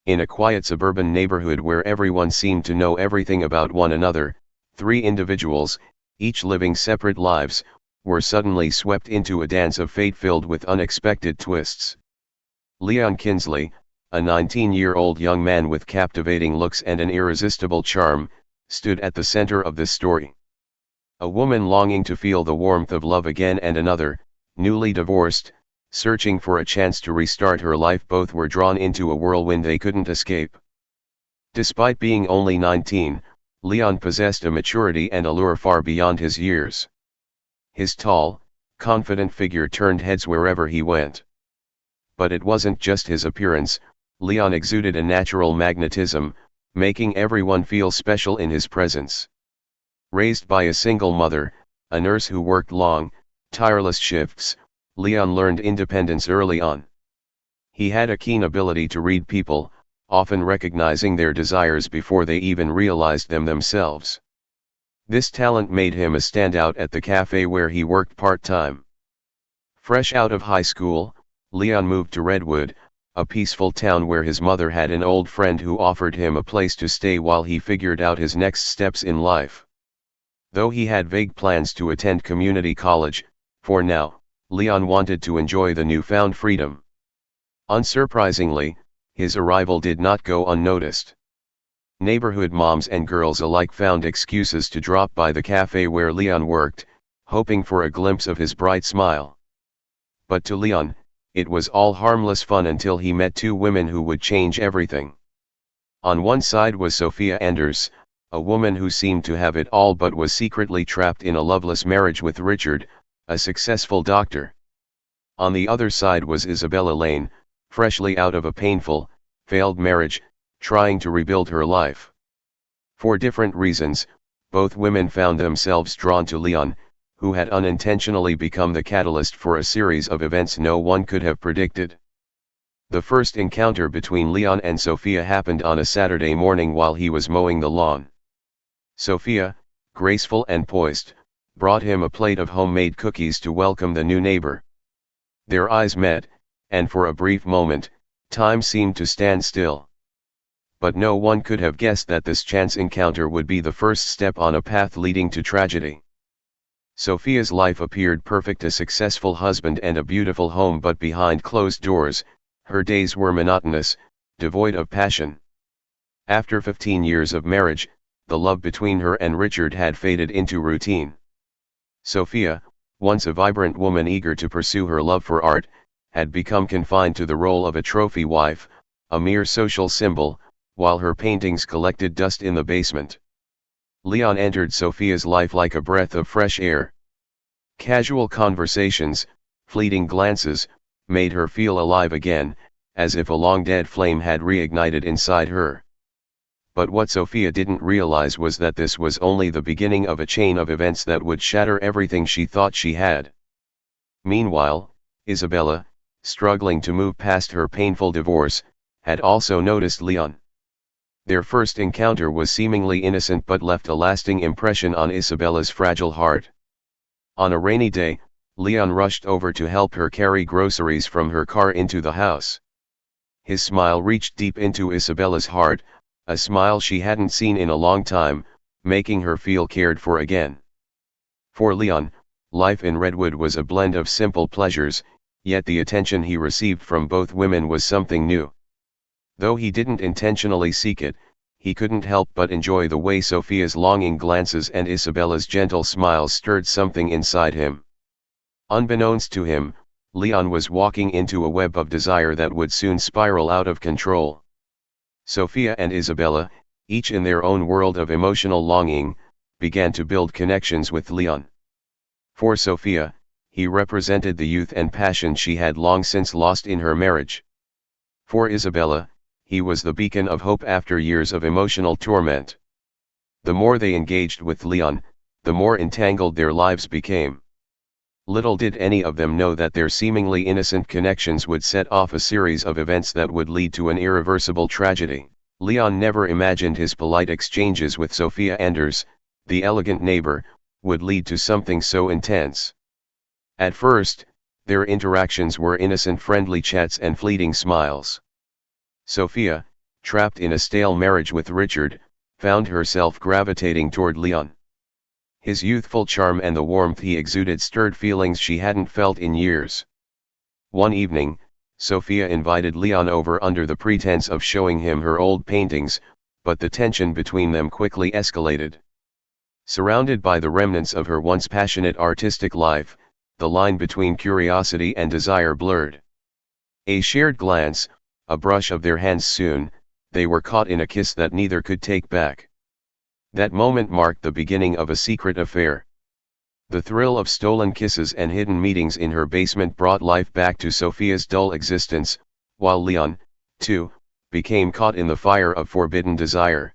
In a quiet suburban neighborhood where everyone seemed to know everything about one another, three individuals, each living separate lives, were suddenly swept into a dance of fate filled with unexpected twists. Leon Kinsley, a 19-year-old young man with captivating looks and an irresistible charm, stood at the center of this story. A woman longing to feel the warmth of love again, and another, newly divorced, searching for a chance to restart her life. Both were drawn into a whirlwind they couldn't escape. Despite being only 19, Leon possessed a maturity and allure far beyond his years. His tall, confident figure turned heads wherever he went. But it wasn't just his appearance. Leon exuded a natural magnetism, making everyone feel special in his presence. Raised by a single mother, a nurse who worked long, tireless shifts, Leon learned independence early on. He had a keen ability to read people, often recognizing their desires before they even realized them themselves. This talent made him a standout at the cafe where he worked part-time. Fresh out of high school, Leon moved to Redwood, a peaceful town where his mother had an old friend who offered him a place to stay while he figured out his next steps in life. Though he had vague plans to attend community college, for now, Leon wanted to enjoy the newfound freedom. Unsurprisingly, his arrival did not go unnoticed. Neighborhood moms and girls alike found excuses to drop by the cafe where Leon worked, hoping for a glimpse of his bright smile. But to Leon, it was all harmless fun until he met two women who would change everything. On one side was Sophia Anders, a woman who seemed to have it all but was secretly trapped in a loveless marriage with Richard, a successful doctor. On the other side was Isabella Lane, freshly out of a painful, failed marriage, trying to rebuild her life. For different reasons, both women found themselves drawn to Leon, who had unintentionally become the catalyst for a series of events no one could have predicted. The first encounter between Leon and Sophia happened on a Saturday morning while he was mowing the lawn. Sophia, graceful and poised, brought him a plate of homemade cookies to welcome the new neighbor. Their eyes met, and for a brief moment, time seemed to stand still. But no one could have guessed that this chance encounter would be the first step on a path leading to tragedy. Sophia's life appeared perfect: a successful husband and a beautiful home, but behind closed doors, her days were monotonous, devoid of passion. After 15 years of marriage, the love between her and Richard had faded into routine. Sophia, once a vibrant woman eager to pursue her love for art, had become confined to the role of a trophy wife, a mere social symbol, while her paintings collected dust in the basement. Leon entered Sophia's life like a breath of fresh air. Casual conversations, fleeting glances, made her feel alive again, as if a long-dead flame had reignited inside her. But what Sophia didn't realize was that this was only the beginning of a chain of events that would shatter everything she thought she had. Meanwhile, Isabella, struggling to move past her painful divorce, had also noticed Leon. Their first encounter was seemingly innocent but left a lasting impression on Isabella's fragile heart. On a rainy day, Leon rushed over to help her carry groceries from her car into the house. His smile reached deep into Isabella's heart, a smile she hadn't seen in a long time, making her feel cared for again. For Leon, life in Redwood was a blend of simple pleasures, yet the attention he received from both women was something new. Though he didn't intentionally seek it, he couldn't help but enjoy the way Sophia's longing glances and Isabella's gentle smiles stirred something inside him. Unbeknownst to him, Leon was walking into a web of desire that would soon spiral out of control. Sophia and Isabella, each in their own world of emotional longing, began to build connections with Leon. For Sophia, he represented the youth and passion she had long since lost in her marriage. For Isabella, he was the beacon of hope after years of emotional torment. The more they engaged with Leon, the more entangled their lives became. Little did any of them know that their seemingly innocent connections would set off a series of events that would lead to an irreversible tragedy. Leon never imagined his polite exchanges with Sophia Anders, the elegant neighbor, would lead to something so intense. At first, their interactions were innocent friendly chats and fleeting smiles. Sophia, trapped in a stale marriage with Richard, found herself gravitating toward Leon. His youthful charm and the warmth he exuded stirred feelings she hadn't felt in years. One evening, Sophia invited Leon over under the pretense of showing him her old paintings, but the tension between them quickly escalated. Surrounded by the remnants of her once passionate artistic life, the line between curiosity and desire blurred. A shared glance, a brush of their hands, soon, they were caught in a kiss that neither could take back. That moment marked the beginning of a secret affair. The thrill of stolen kisses and hidden meetings in her basement brought life back to Sophia's dull existence, while Leon, too, became caught in the fire of forbidden desire.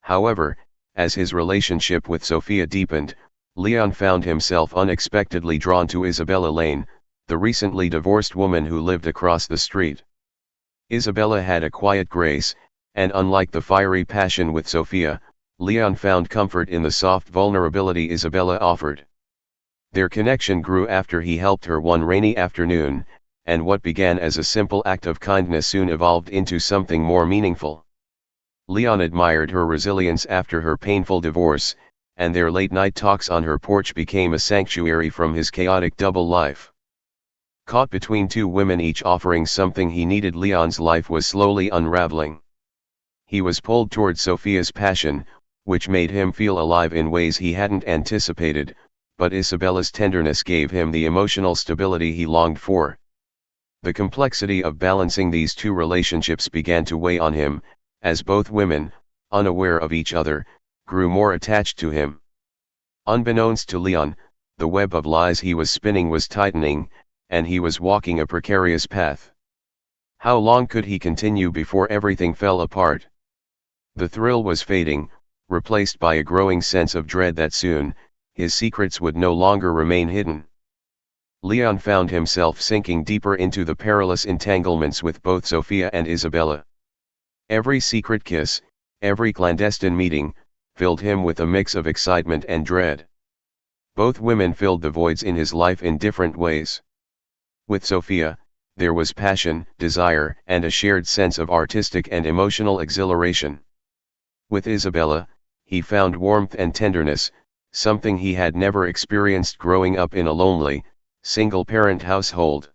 However, as his relationship with Sophia deepened, Leon found himself unexpectedly drawn to Isabella Lane, the recently divorced woman who lived across the street. Isabella had a quiet grace, and unlike the fiery passion with Sophia, Leon found comfort in the soft vulnerability Isabella offered. Their connection grew after he helped her one rainy afternoon, and what began as a simple act of kindness soon evolved into something more meaningful. Leon admired her resilience after her painful divorce, and their late-night talks on her porch became a sanctuary from his chaotic double life. Caught between two women each offering something he needed, Leon's life was slowly unraveling. He was pulled toward Sophia's passion, which made him feel alive in ways he hadn't anticipated, but Isabella's tenderness gave him the emotional stability he longed for. The complexity of balancing these two relationships began to weigh on him, as both women, unaware of each other, grew more attached to him. Unbeknownst to Leon, the web of lies he was spinning was tightening, and he was walking a precarious path. How long could he continue before everything fell apart? The thrill was fading, replaced by a growing sense of dread that soon, his secrets would no longer remain hidden. Leon found himself sinking deeper into the perilous entanglements with both Sophia and Isabella. Every secret kiss, every clandestine meeting, filled him with a mix of excitement and dread. Both women filled the voids in his life in different ways. With Sophia, there was passion, desire, and a shared sense of artistic and emotional exhilaration. With Isabella, he found warmth and tenderness, something he had never experienced growing up in a lonely, single-parent household.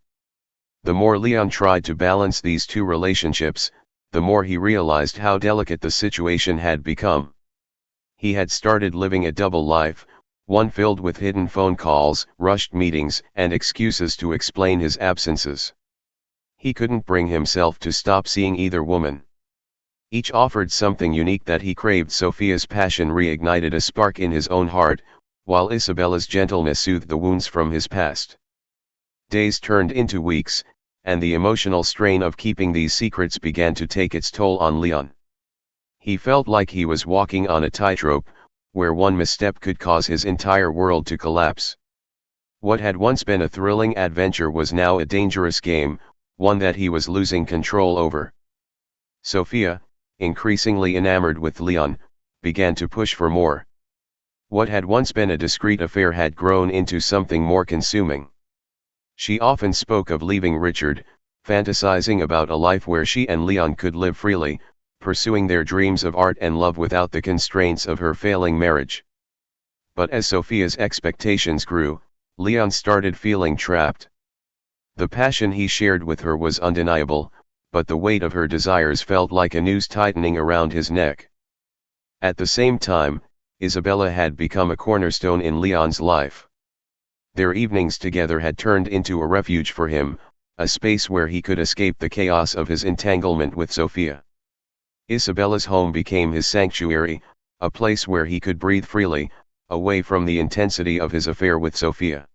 The more Leon tried to balance these two relationships, the more he realized how delicate the situation had become. He had started living a double life, one filled with hidden phone calls, rushed meetings, and excuses to explain his absences. He couldn't bring himself to stop seeing either woman. Each offered something unique that he craved. Sophia's passion reignited a spark in his own heart, while Isabella's gentleness soothed the wounds from his past. Days turned into weeks, and the emotional strain of keeping these secrets began to take its toll on Leon. He felt like he was walking on a tightrope, where one misstep could cause his entire world to collapse. What had once been a thrilling adventure was now a dangerous game, one that he was losing control over. Sophia, increasingly enamored with Leon, began to push for more. What had once been a discreet affair had grown into something more consuming. She often spoke of leaving Richard, fantasizing about a life where she and Leon could live freely, pursuing their dreams of art and love without the constraints of her failing marriage. But as Sophia's expectations grew, Leon started feeling trapped. The passion he shared with her was undeniable, but the weight of her desires felt like a noose tightening around his neck. At the same time, Isabella had become a cornerstone in Leon's life. Their evenings together had turned into a refuge for him, a space where he could escape the chaos of his entanglement with Sophia. Isabella's home became his sanctuary, a place where he could breathe freely, away from the intensity of his affair with Sophia.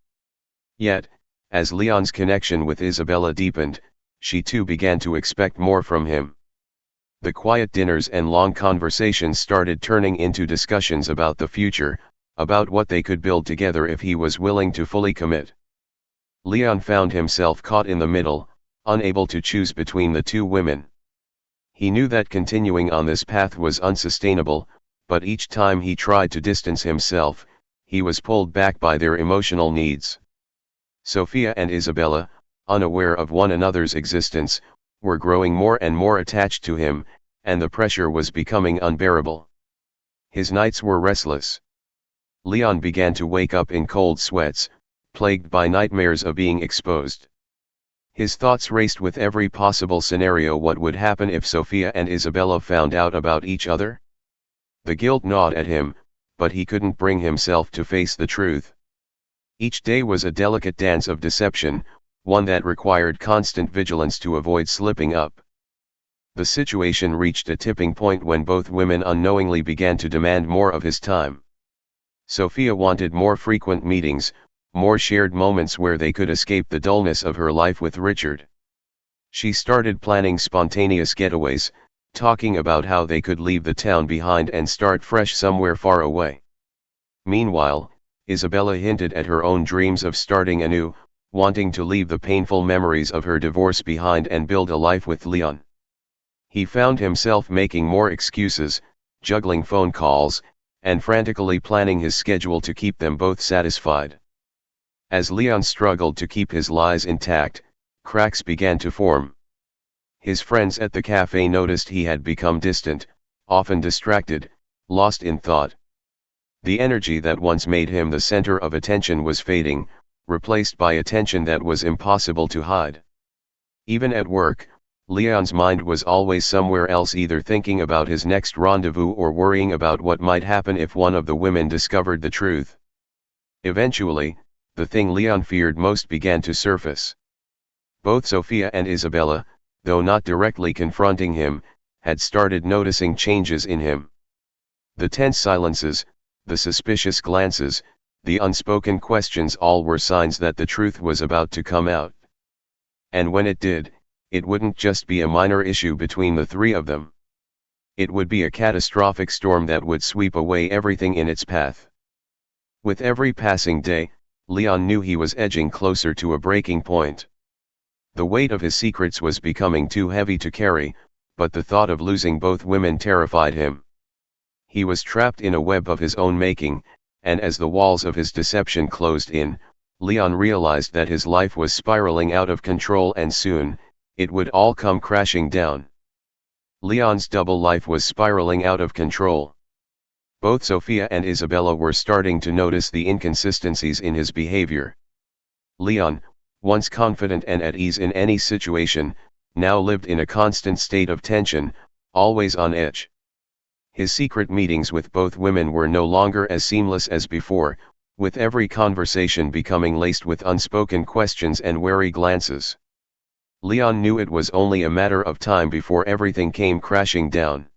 Yet, as Leon's connection with Isabella deepened, she too began to expect more from him. The quiet dinners and long conversations started turning into discussions about the future, about what they could build together if he was willing to fully commit. Leon found himself caught in the middle, unable to choose between the two women. He knew that continuing on this path was unsustainable, but each time he tried to distance himself, he was pulled back by their emotional needs. Sophia and Isabella, unaware of one another's existence, were growing more and more attached to him, and the pressure was becoming unbearable. His nights were restless. Leon began to wake up in cold sweats, plagued by nightmares of being exposed. His thoughts raced with every possible scenario. What would happen if Sophia and Isabella found out about each other? The guilt gnawed at him, but he couldn't bring himself to face the truth. Each day was a delicate dance of deception, one that required constant vigilance to avoid slipping up. The situation reached a tipping point when both women unknowingly began to demand more of his time. Sophia wanted more frequent meetings, more shared moments where they could escape the dullness of her life with Richard. She started planning spontaneous getaways, talking about how they could leave the town behind and start fresh somewhere far away. Meanwhile, Isabella hinted at her own dreams of starting anew, wanting to leave the painful memories of her divorce behind and build a life with Leon. He found himself making more excuses, juggling phone calls, and frantically planning his schedule to keep them both satisfied. As Leon struggled to keep his lies intact, cracks began to form. His friends at the cafe noticed he had become distant, often distracted, lost in thought. The energy that once made him the center of attention was fading, replaced by attention that was impossible to hide. Even at work, Leon's mind was always somewhere else, either thinking about his next rendezvous or worrying about what might happen if one of the women discovered the truth. Eventually, the thing Leon feared most began to surface. Both Sophia and Isabella, though not directly confronting him, had started noticing changes in him. The tense silences, the suspicious glances, the unspoken questions, all were signs that the truth was about to come out. And when it did, it wouldn't just be a minor issue between the three of them. It would be a catastrophic storm that would sweep away everything in its path. With every passing day, Leon knew he was edging closer to a breaking point. The weight of his secrets was becoming too heavy to carry, but the thought of losing both women terrified him. He was trapped in a web of his own making, and as the walls of his deception closed in, Leon realized that his life was spiraling out of control, and soon, it would all come crashing down. Leon's double life was spiraling out of control. Both Sophia and Isabella were starting to notice the inconsistencies in his behavior. Leon, once confident and at ease in any situation, now lived in a constant state of tension, always on edge. His secret meetings with both women were no longer as seamless as before, with every conversation becoming laced with unspoken questions and wary glances. Leon knew it was only a matter of time before everything came crashing down.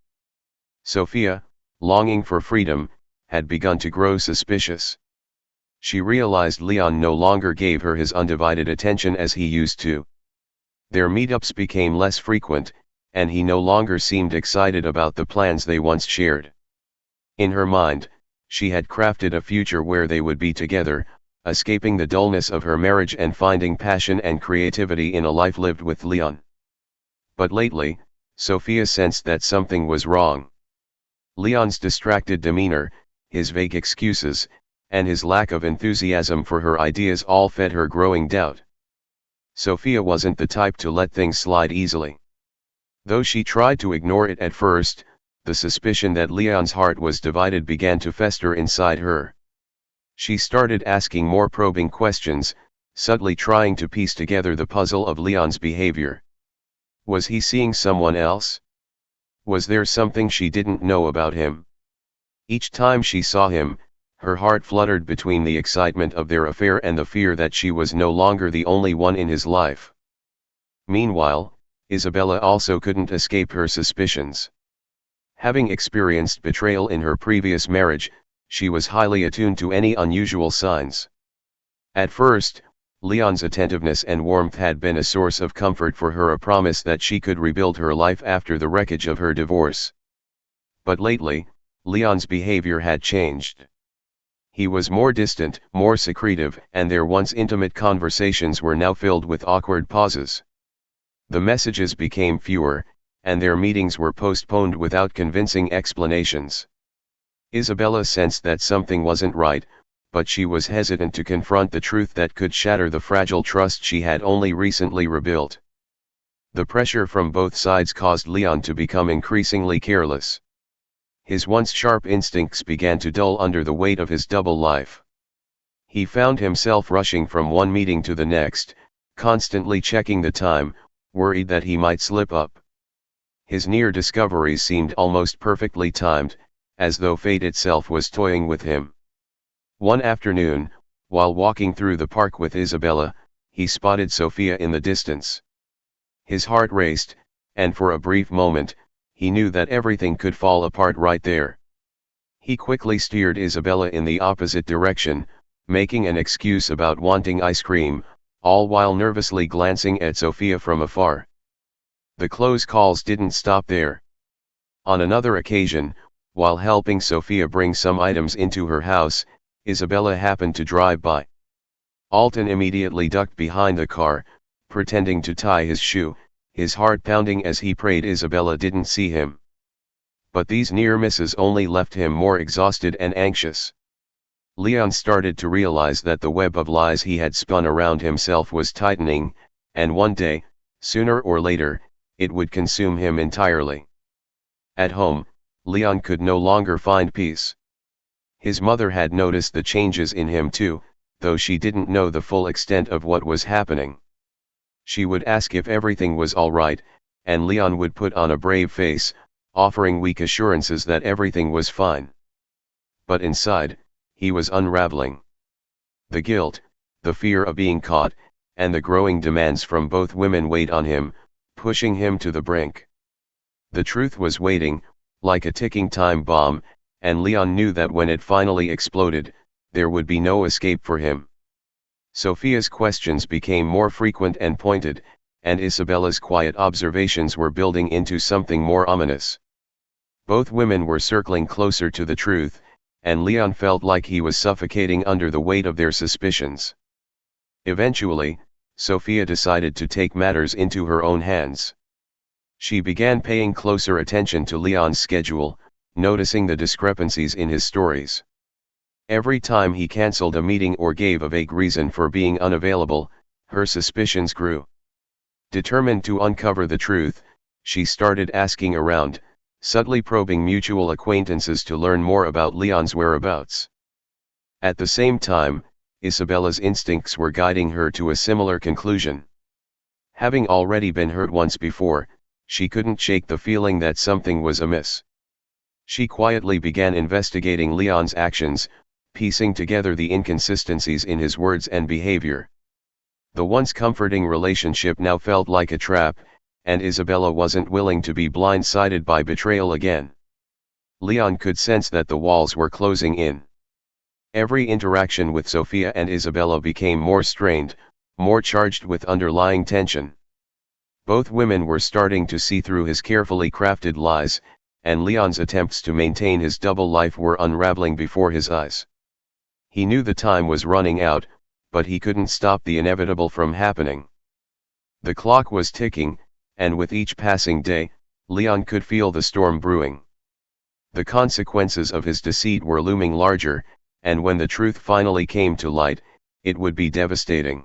Sophia, longing for freedom, had begun to grow suspicious. She realized Leon no longer gave her his undivided attention as he used to. Their meetups became less frequent, and he no longer seemed excited about the plans they once shared. In her mind, she had crafted a future where they would be together, escaping the dullness of her marriage and finding passion and creativity in a life lived with Leon. But lately, Sophia sensed that something was wrong. Leon's distracted demeanor, his vague excuses, and his lack of enthusiasm for her ideas all fed her growing doubt. Sophia wasn't the type to let things slide easily. Though she tried to ignore it at first, the suspicion that Leon's heart was divided began to fester inside her. She started asking more probing questions, subtly trying to piece together the puzzle of Leon's behavior. Was he seeing someone else? Was there something she didn't know about him? Each time she saw him, her heart fluttered between the excitement of their affair and the fear that she was no longer the only one in his life. Meanwhile, Isabella also couldn't escape her suspicions. Having experienced betrayal in her previous marriage, she was highly attuned to any unusual signs. At first, Leon's attentiveness and warmth had been a source of comfort for her, a promise that she could rebuild her life after the wreckage of her divorce. But lately, Leon's behavior had changed. He was more distant, more secretive, and their once intimate conversations were now filled with awkward pauses. The messages became fewer, and their meetings were postponed without convincing explanations. Isabella sensed that something wasn't right, but she was hesitant to confront the truth that could shatter the fragile trust she had only recently rebuilt. The pressure from both sides caused Leon to become increasingly careless. His once sharp instincts began to dull under the weight of his double life. He found himself rushing from one meeting to the next, constantly checking the time, worried that he might slip up. His near discoveries seemed almost perfectly timed, as though fate itself was toying with him. One afternoon, while walking through the park with Isabella, he spotted Sophia in the distance. His heart raced, and for a brief moment, he knew that everything could fall apart right there. He quickly steered Isabella in the opposite direction, making an excuse about wanting ice cream, all while nervously glancing at Sophia from afar. The close calls didn't stop there. On another occasion, while helping Sophia bring some items into her house, Isabella happened to drive by. Alton immediately ducked behind the car, pretending to tie his shoe, his heart pounding as he prayed Isabella didn't see him. But these near misses only left him more exhausted and anxious. Leon started to realize that the web of lies he had spun around himself was tightening, and one day, sooner or later, it would consume him entirely. At home, Leon could no longer find peace. His mother had noticed the changes in him too, though she didn't know the full extent of what was happening. She would ask if everything was all right, and Leon would put on a brave face, offering weak assurances that everything was fine. But inside, he was unraveling. The guilt, the fear of being caught, and the growing demands from both women weighed on him, pushing him to the brink. The truth was waiting, like a ticking time bomb, and Leon knew that when it finally exploded, there would be no escape for him. Sophia's questions became more frequent and pointed, and Isabella's quiet observations were building into something more ominous. Both women were circling closer to the truth, and Leon felt like he was suffocating under the weight of their suspicions. Eventually, Sophia decided to take matters into her own hands. She began paying closer attention to Leon's schedule, noticing the discrepancies in his stories. Every time he cancelled a meeting or gave a vague reason for being unavailable, her suspicions grew. Determined to uncover the truth, she started asking around, subtly probing mutual acquaintances to learn more about Leon's whereabouts. At the same time, Isabella's instincts were guiding her to a similar conclusion. Having already been hurt once before, she couldn't shake the feeling that something was amiss. She quietly began investigating Leon's actions, piecing together the inconsistencies in his words and behavior. The once comforting relationship now felt like a trap, and Isabella wasn't willing to be blindsided by betrayal again. Leon could sense that the walls were closing in. Every interaction with Sophia and Isabella became more strained, more charged with underlying tension. Both women were starting to see through his carefully crafted lies, and Leon's attempts to maintain his double life were unraveling before his eyes. He knew the time was running out, but he couldn't stop the inevitable from happening. The clock was ticking, and with each passing day, Leon could feel the storm brewing. The consequences of his deceit were looming larger, and when the truth finally came to light, it would be devastating.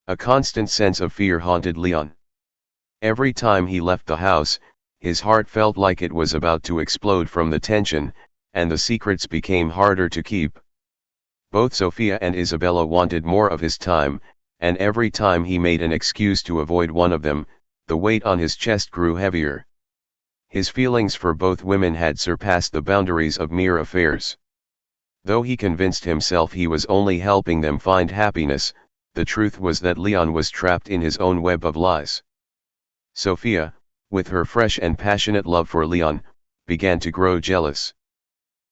A constant sense of fear haunted Leon. Every time he left the house, his heart felt like it was about to explode from the tension, and the secrets became harder to keep. Both Sophia and Isabella wanted more of his time, and every time he made an excuse to avoid one of them, the weight on his chest grew heavier. His feelings for both women had surpassed the boundaries of mere affairs. Though he convinced himself he was only helping them find happiness, the truth was that Leon was trapped in his own web of lies. Sophia, with her fresh and passionate love for Leon, began to grow jealous.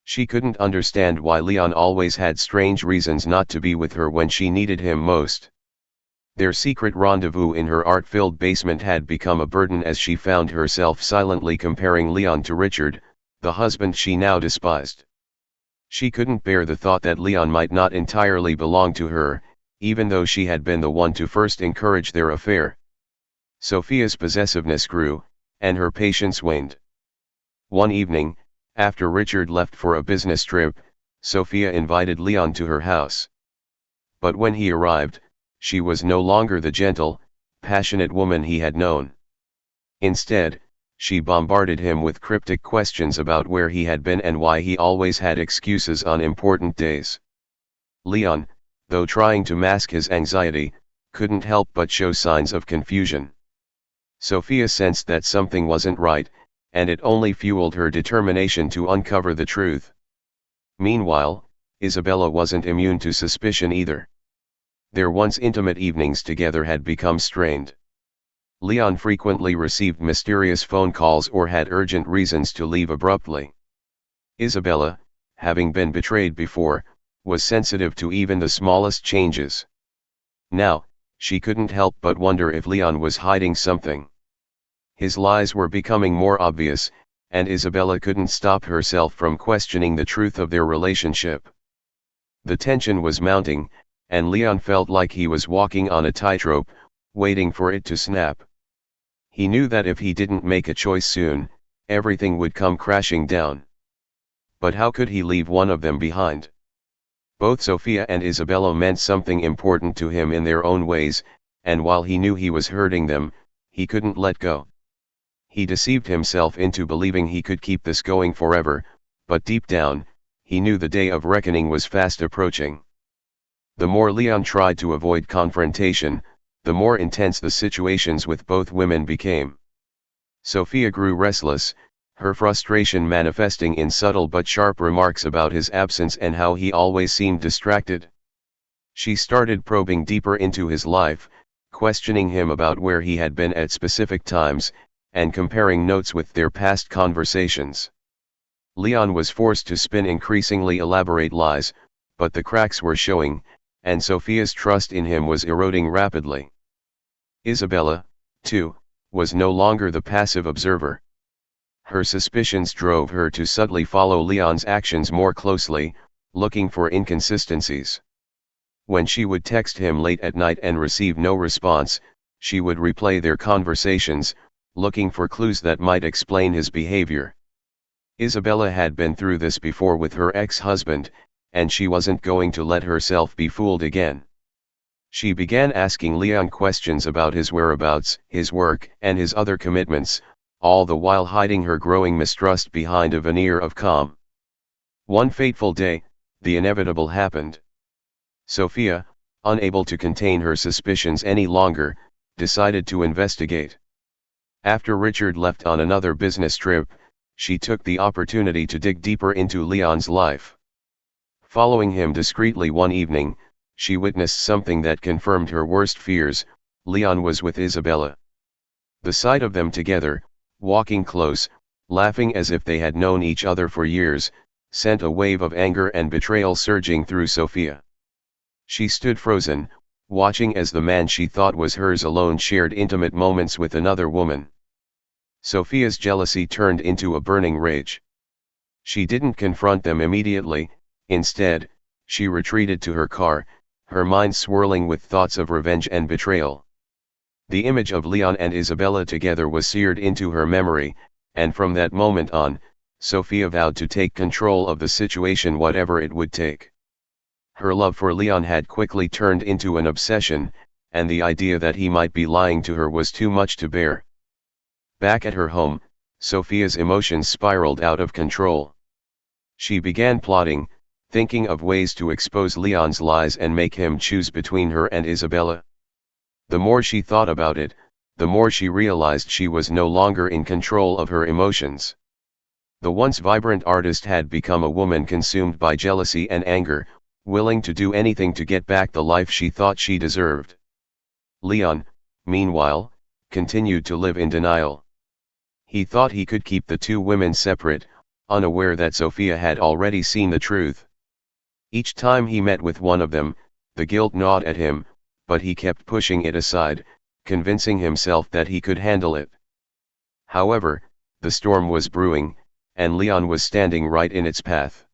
She couldn't understand why Leon always had strange reasons not to be with her when she needed him most. Their secret rendezvous in her art-filled basement had become a burden as she found herself silently comparing Leon to Richard, the husband she now despised. She couldn't bear the thought that Leon might not entirely belong to her, even though she had been the one to first encourage their affair. Sophia's possessiveness grew, and her patience waned. One evening, after Richard left for a business trip, Sophia invited Leon to her house. But when he arrived, she was no longer the gentle, passionate woman he had known. Instead, she bombarded him with cryptic questions about where he had been and why he always had excuses on important days. Leon, though trying to mask his anxiety, couldn't help but show signs of confusion. Sophia sensed that something wasn't right, and it only fueled her determination to uncover the truth. Meanwhile, Isabella wasn't immune to suspicion either. Their once intimate evenings together had become strained. Leon frequently received mysterious phone calls or had urgent reasons to leave abruptly. Isabella, having been betrayed before, was sensitive to even the smallest changes. Now, she couldn't help but wonder if Leon was hiding something. His lies were becoming more obvious, and Isabella couldn't stop herself from questioning the truth of their relationship. The tension was mounting, and Leon felt like he was walking on a tightrope, waiting for it to snap. He knew that if he didn't make a choice soon, everything would come crashing down. But how could he leave one of them behind? Both Sophia and Isabella meant something important to him in their own ways, and while he knew he was hurting them, he couldn't let go. He deceived himself into believing he could keep this going forever, but deep down, he knew the day of reckoning was fast approaching. The more Leon tried to avoid confrontation, the more intense the situations with both women became. Sophia grew restless, her frustration manifesting in subtle but sharp remarks about his absence and how he always seemed distracted. She started probing deeper into his life, questioning him about where he had been at specific times, and comparing notes with their past conversations. Leon was forced to spin increasingly elaborate lies, but the cracks were showing, and Sophia's trust in him was eroding rapidly. Isabella, too, was no longer the passive observer. Her suspicions drove her to subtly follow Leon's actions more closely, looking for inconsistencies. When she would text him late at night and receive no response, she would replay their conversations, looking for clues that might explain his behavior. Isabella had been through this before with her ex-husband, and she wasn't going to let herself be fooled again. She began asking Leon questions about his whereabouts, his work, and his other commitments, all the while hiding her growing mistrust behind a veneer of calm. One fateful day, the inevitable happened. Sophia, unable to contain her suspicions any longer, decided to investigate. After Richard left on another business trip, she took the opportunity to dig deeper into Leon's life. Following him discreetly one evening, she witnessed something that confirmed her worst fears: Leon was with Isabella. The sight of them together, walking close, laughing as if they had known each other for years, sent a wave of anger and betrayal surging through Sophia. She stood frozen, watching as the man she thought was hers alone shared intimate moments with another woman. Sophia's jealousy turned into a burning rage. She didn't confront them immediately. Instead, she retreated to her car, her mind swirling with thoughts of revenge and betrayal. The image of Leon and Isabella together was seared into her memory, and from that moment on, Sophia vowed to take control of the situation whatever it would take. Her love for Leon had quickly turned into an obsession, and the idea that he might be lying to her was too much to bear. Back at her home, Sophia's emotions spiraled out of control. She began plotting, thinking of ways to expose Leon's lies and make him choose between her and Isabella. The more she thought about it, the more she realized she was no longer in control of her emotions. The once vibrant artist had become a woman consumed by jealousy and anger, willing to do anything to get back the life she thought she deserved. Leon, meanwhile, continued to live in denial. He thought he could keep the two women separate, unaware that Sophia had already seen the truth. Each time he met with one of them, the guilt gnawed at him, but he kept pushing it aside, convincing himself that he could handle it. However, the storm was brewing, and Leon was standing right in its path.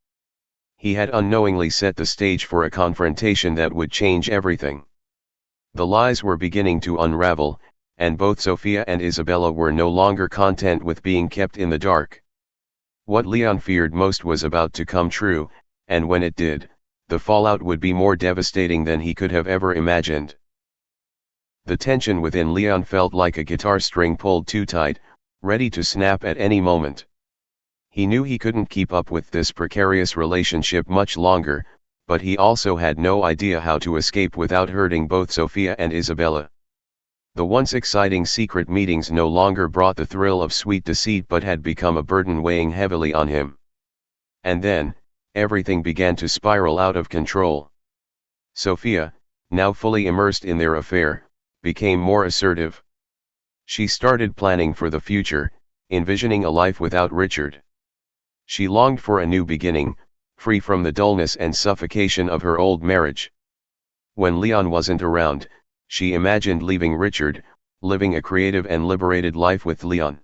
He had unknowingly set the stage for a confrontation that would change everything. The lies were beginning to unravel, and both Sophia and Isabella were no longer content with being kept in the dark. What Leon feared most was about to come true, and when it did, the fallout would be more devastating than he could have ever imagined. The tension within Leon felt like a guitar string pulled too tight, ready to snap at any moment. He knew he couldn't keep up with this precarious relationship much longer, but he also had no idea how to escape without hurting both Sophia and Isabella. The once exciting secret meetings no longer brought the thrill of sweet deceit but had become a burden weighing heavily on him. And then, everything began to spiral out of control. Sophia, now fully immersed in their affair, became more assertive. She started planning for the future, envisioning a life without Richard. She longed for a new beginning, free from the dullness and suffocation of her old marriage. When Leon wasn't around, she imagined leaving Richard, living a creative and liberated life with Leon.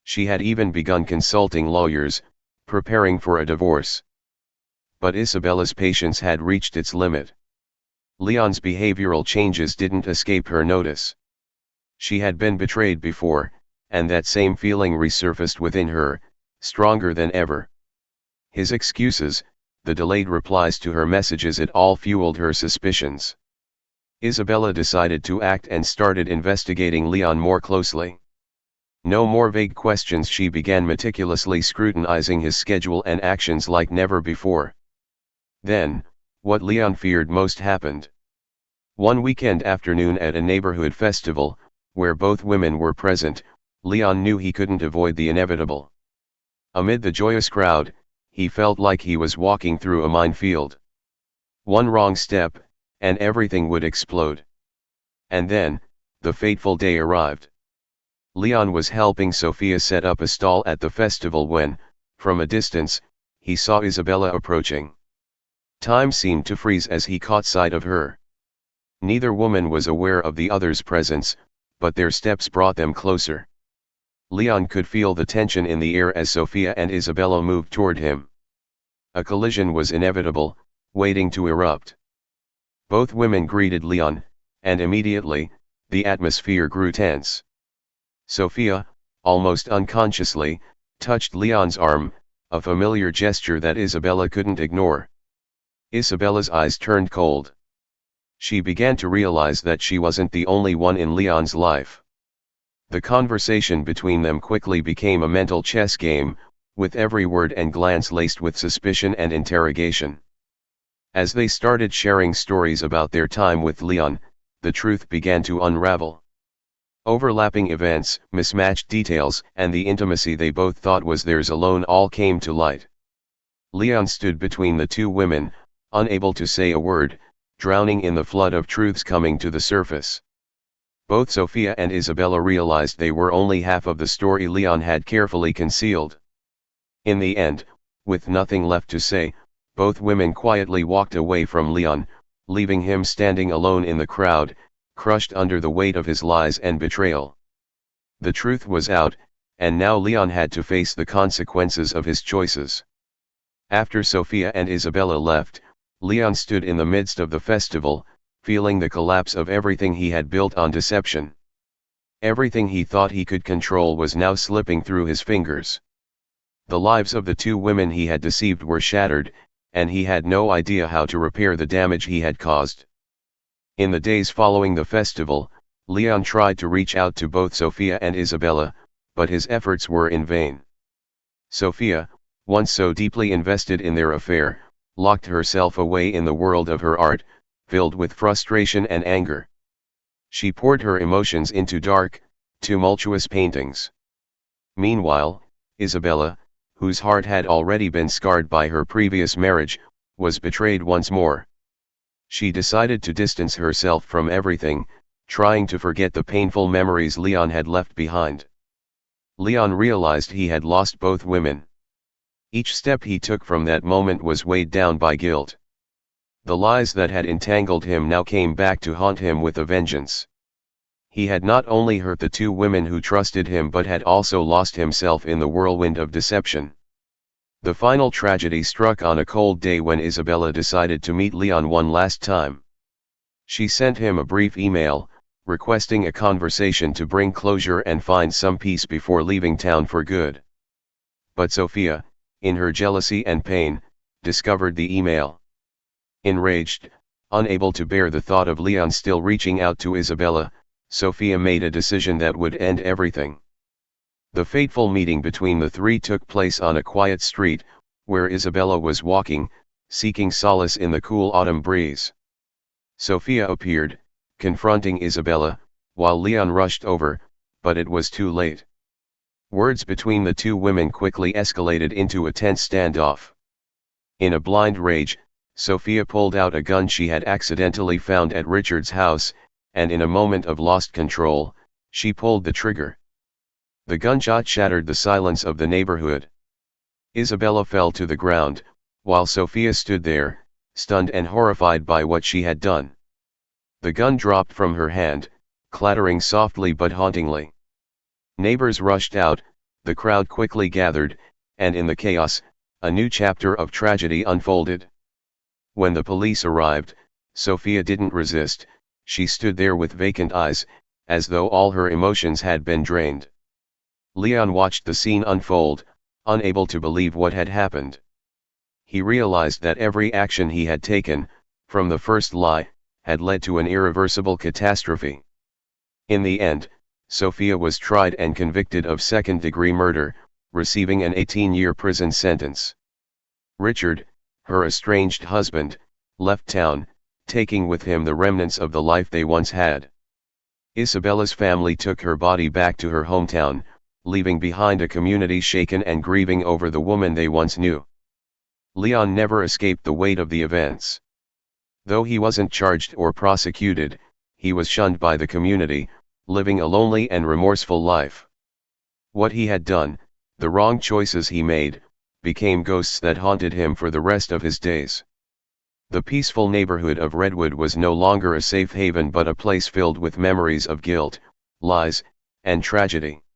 She had even begun consulting lawyers, preparing for a divorce. But Isabella's patience had reached its limit. Leon's behavioral changes didn't escape her notice. She had been betrayed before, and that same feeling resurfaced within her, stronger than ever. His excuses, the delayed replies to her messages, it all fueled her suspicions. Isabella decided to act and started investigating Leon more closely. No more vague questions, she began meticulously scrutinizing his schedule and actions like never before. Then, what Leon feared most happened. One weekend afternoon at a neighborhood festival, where both women were present, Leon knew he couldn't avoid the inevitable. Amid the joyous crowd, he felt like he was walking through a minefield. One wrong step, and everything would explode. And then, the fateful day arrived. Leon was helping Sophia set up a stall at the festival when, from a distance, he saw Isabella approaching. Time seemed to freeze as he caught sight of her. Neither woman was aware of the other's presence, but their steps brought them closer. Leon could feel the tension in the air as Sophia and Isabella moved toward him. A collision was inevitable, waiting to erupt. Both women greeted Leon, and immediately, the atmosphere grew tense. Sophia, almost unconsciously, touched Leon's arm, a familiar gesture that Isabella couldn't ignore. Isabella's eyes turned cold. She began to realize that she wasn't the only one in Leon's life. The conversation between them quickly became a mental chess game, with every word and glance laced with suspicion and interrogation. As they started sharing stories about their time with Leon, the truth began to unravel. Overlapping events, mismatched details, and the intimacy they both thought was theirs alone all came to light. Leon stood between the two women, unable to say a word, drowning in the flood of truths coming to the surface. Both Sophia and Isabella realized they were only half of the story Leon had carefully concealed. In the end, with nothing left to say, both women quietly walked away from Leon, leaving him standing alone in the crowd, crushed under the weight of his lies and betrayal. The truth was out, and now Leon had to face the consequences of his choices. After Sophia and Isabella left, Leon stood in the midst of the festival, feeling the collapse of everything he had built on deception. Everything he thought he could control was now slipping through his fingers. The lives of the two women he had deceived were shattered, and he had no idea how to repair the damage he had caused. In the days following the festival, Leon tried to reach out to both Sophia and Isabella, but his efforts were in vain. Sophia, once so deeply invested in their affair, locked herself away in the world of her art, filled with frustration and anger. She poured her emotions into dark, tumultuous paintings. Meanwhile, Isabella, whose heart had already been scarred by her previous marriage, was betrayed once more. She decided to distance herself from everything, trying to forget the painful memories Leon had left behind. Leon realized he had lost both women. Each step he took from that moment was weighed down by guilt. The lies that had entangled him now came back to haunt him with a vengeance. He had not only hurt the two women who trusted him but had also lost himself in the whirlwind of deception. The final tragedy struck on a cold day when Isabella decided to meet Leon one last time. She sent him a brief email, requesting a conversation to bring closure and find some peace before leaving town for good. But Sophia, in her jealousy and pain, discovered the email. Enraged, Unable to bear the thought of Leon still reaching out to Isabella, Sophia made a decision that would end everything. The fateful meeting between the three took place on a quiet street, where Isabella was walking, seeking solace in the cool autumn breeze. Sophia appeared, confronting Isabella, while Leon rushed over, but it was too late. Words between the two women quickly escalated into a tense standoff. In a blind rage, Sophia pulled out a gun she had accidentally found at Richard's house, and in a moment of lost control, she pulled the trigger. The gunshot shattered the silence of the neighborhood. Isabella fell to the ground, while Sophia stood there, stunned and horrified by what she had done. The gun dropped from her hand, clattering softly but hauntingly. Neighbors rushed out, the crowd quickly gathered, and in the chaos, a new chapter of tragedy unfolded. When the police arrived, Sophia didn't resist, she stood there with vacant eyes, as though all her emotions had been drained. Leon watched the scene unfold, unable to believe what had happened. He realized that every action he had taken, from the first lie, had led to an irreversible catastrophe. In the end, Sophia was tried and convicted of second-degree murder, receiving an 18-year prison sentence. Richard, her estranged husband, left town, taking with him the remnants of the life they once had. Isabella's family took her body back to her hometown, leaving behind a community shaken and grieving over the woman they once knew. Leon never escaped the weight of the events. Though he wasn't charged or prosecuted, he was shunned by the community, living a lonely and remorseful life. What he had done, the wrong choices he made, became ghosts that haunted him for the rest of his days. The peaceful neighborhood of Redwood was no longer a safe haven but a place filled with memories of guilt, lies, and tragedy.